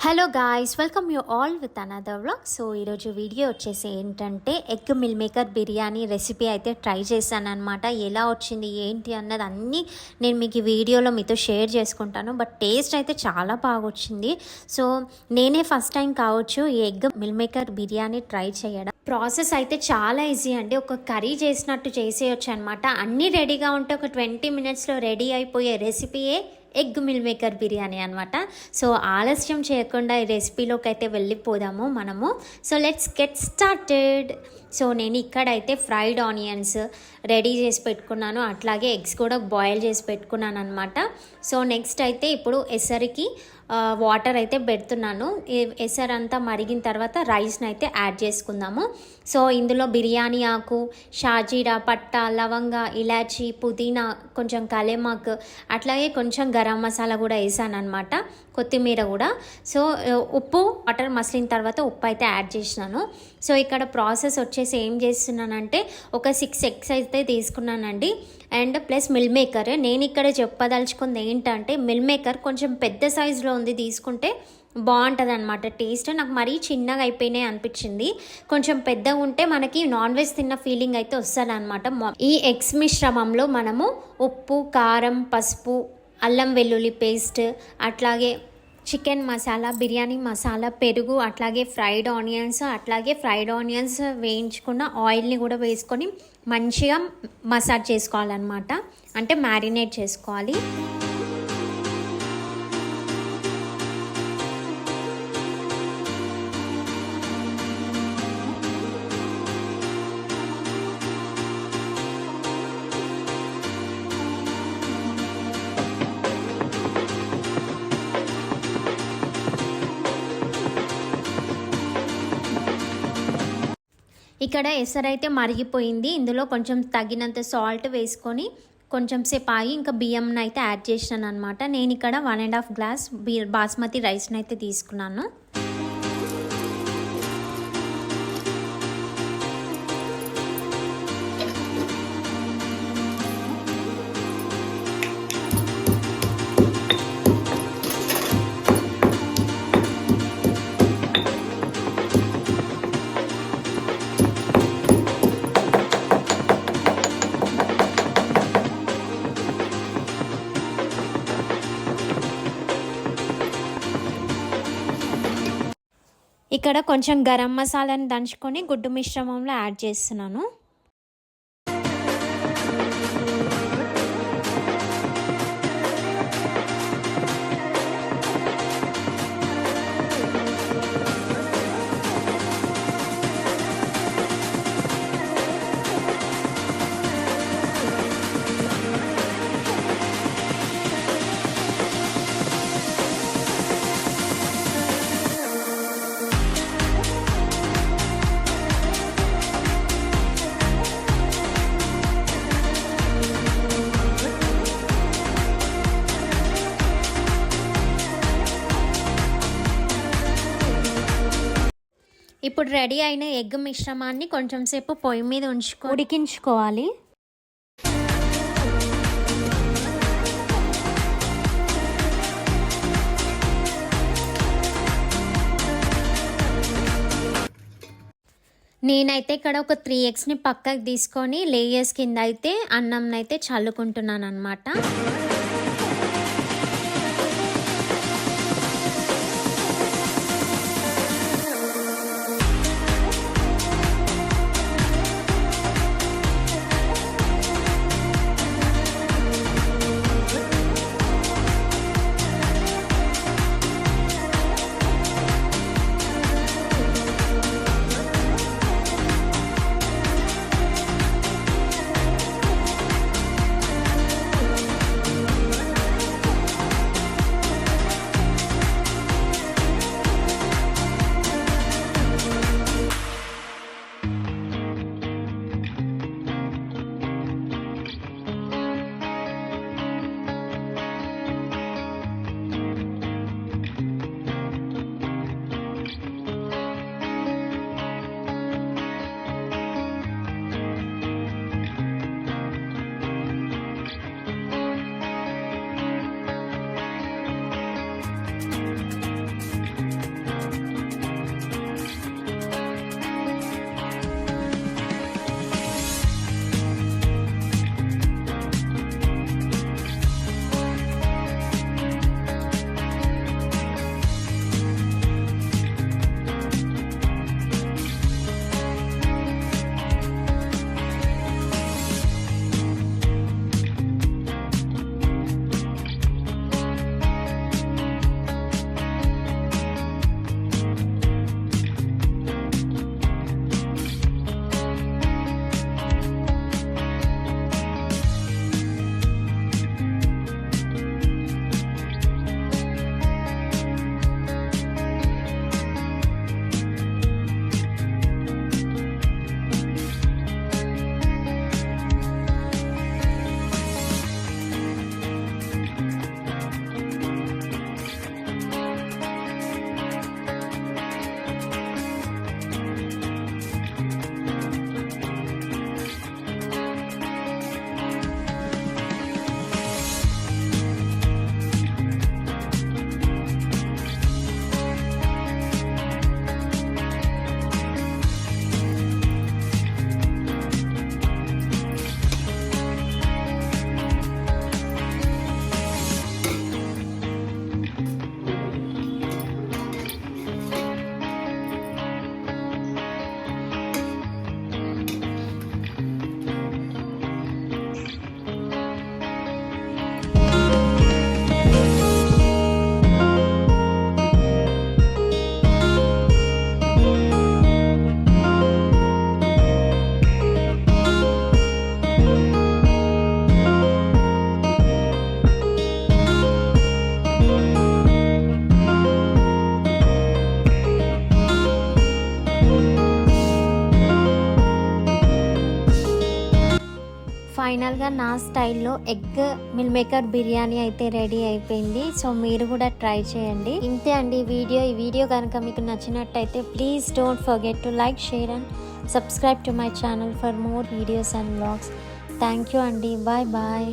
Hello guys, welcome you all with another vlog. So ఈరోజు video వచ్చేసి ఏంటంటే egg meal maker biryani recipe అయితే try చేశాను అనమాట. ఎలా వచ్చింది ఏంటి అన్నది అన్నీ నేను మీకు ఈ వీడియోలో మీతో షేర్ చేసుకుంటాను. బట్ టేస్ట్ అయితే చాలా బాగా వచ్చింది. సో నేనే ఫస్ట్ టైం కావచ్చు ఈ egg meal maker biryani try చేయడం. ప్రాసెస్ అయితే చాలా ఈజీ అండి. ఒక కర్రీ చేసినట్టు చేసేయచ్చు అనమాట. అన్నీ రెడీగా ఉంటే ఒక 20 మినిట్స్లో రెడీ అయిపోయే రెసిపీయే ఎగ్ మిల్ మేకర్ బిర్యానీ అనమాట. సో ఆలస్యం చేయకుండా ఈ రెసిపీలోకి అయితే వెళ్ళిపోదాము మనము. So let's get started. So నేను ఇక్కడైతే ఫ్రైడ్ ఆనియన్స్ రెడీ చేసి పెట్టుకున్నాను, అట్లాగే ఎగ్స్ కూడా బాయిల్ చేసి పెట్టుకున్నాను అనమాట. సో నెక్స్ట్ అయితే ఇప్పుడు ఎసరికి వాటర్ అయితే పెడుతున్నాను. ఎసరు అంతా మరిగిన తర్వాత రైస్ని అయితే యాడ్ చేసుకుందాము. సో ఇందులో బిర్యానీ ఆకు, షాజీరా, పట్టా, లవంగ, ఇలాచీ, పుదీనా, కొంచెం కలేమాకు, అట్లాగే కొంచెం గరం మసాలా కూడా వేసాను అనమాట, కొత్తిమీర కూడా. సో ఉప్పు, వాటర్ మసిలిన తర్వాత ఉప్పు అయితే యాడ్ చేసినాను. సో ఇక్కడ ప్రాసెస్ వచ్చేసి ఏం చేస్తున్నానంటే ఒక 6 ఎగ్స్ అయితే తీసుకున్నానండి, అండ్ ప్లస్ మిల్ మేకర్. నేను ఇక్కడ చెప్పదలుచుకుంది ఏంటంటే మిల్ మేకర్ కొంచెం పెద్ద సైజులో ఉంది, తీసుకుంటే బాగుంటుంది అనమాట టేస్ట్. నాకు మరీ చిన్నగా అయిపోయినాయి అనిపించింది. కొంచెం పెద్దగా ఉంటే మనకి నాన్ వెజ్ తిన్న ఫీలింగ్ అయితే వస్తుంది అనమాట. ఈ ఎగ్స్ మిశ్రమంలో మనము ఉప్పు, కారం, పసుపు, అల్లం వెల్లుల్లి పేస్ట్, అట్లాగే చికెన్ మసాలా, బిర్యానీ మసాలా, పెరుగు, అట్లాగే ఫ్రైడ్ ఆనియన్స్ వేయించుకున్న ఆయిల్ని కూడా వేసుకొని మంచిగా మసాజ్ చేసుకోవాలన్నమాట, అంటే మ్యారినేట్ చేసుకోవాలి. ఇక్కడ ఎసరైతే మరిగిపోయింది. ఇందులో కొంచెం తగినంత సాల్ట్ వేసుకొని కొంచెం సేపు ఆగి ఇంకా బియ్యంని అయితే యాడ్ చేసినాను అనమాట. నేను ఇక్కడ 1.5 గ్లాస్ బాస్మతి రైస్ని అయితే తీసుకున్నాను. ఇక్కడ కొంచెం గరం మసాలాని దంచుకొని గుడ్డు మిశ్రమంలో యాడ్ చేస్తున్నాను. ఇప్పుడు రెడీ అయిన ఎగ్ మిశ్రమాన్ని కొంచెం సేపు పొయ్యి మీద ఉడికించుకోవాలి. నేనైతే ఇక్కడ ఒక 3 ఎగ్స్ని పక్కకు తీసుకొని లేయర్స్ కింద అయితే అన్నంనైతే చల్లుకుంటున్నాను అనమాట. ఫైనల్గా నా స్టైల్లో ఎగ్ మిల్ మేకర్ బిర్యానీ అయితే రెడీ అయిపోయింది. సో మీరు కూడా ట్రై చేయండి. ఇంతే అండి ఈ వీడియో కనుక మీకు నచ్చినట్టయితే please don't forget to like, share and subscribe to my channel for more videos and vlogs. Thank you అండి. బాయ్.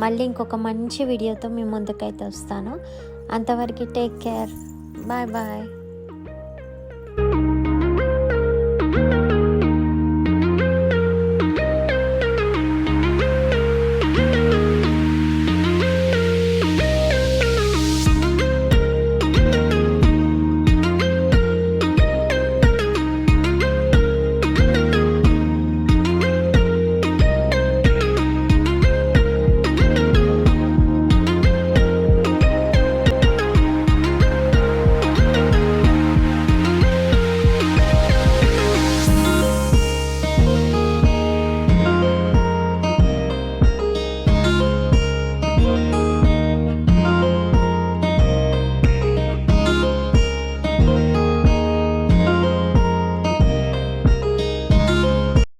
మళ్ళీ ఇంకొక మంచి వీడియోతో మీ ముందుకైతే వస్తాను. అంతవరకు టేక్ కేర్. బాయ్.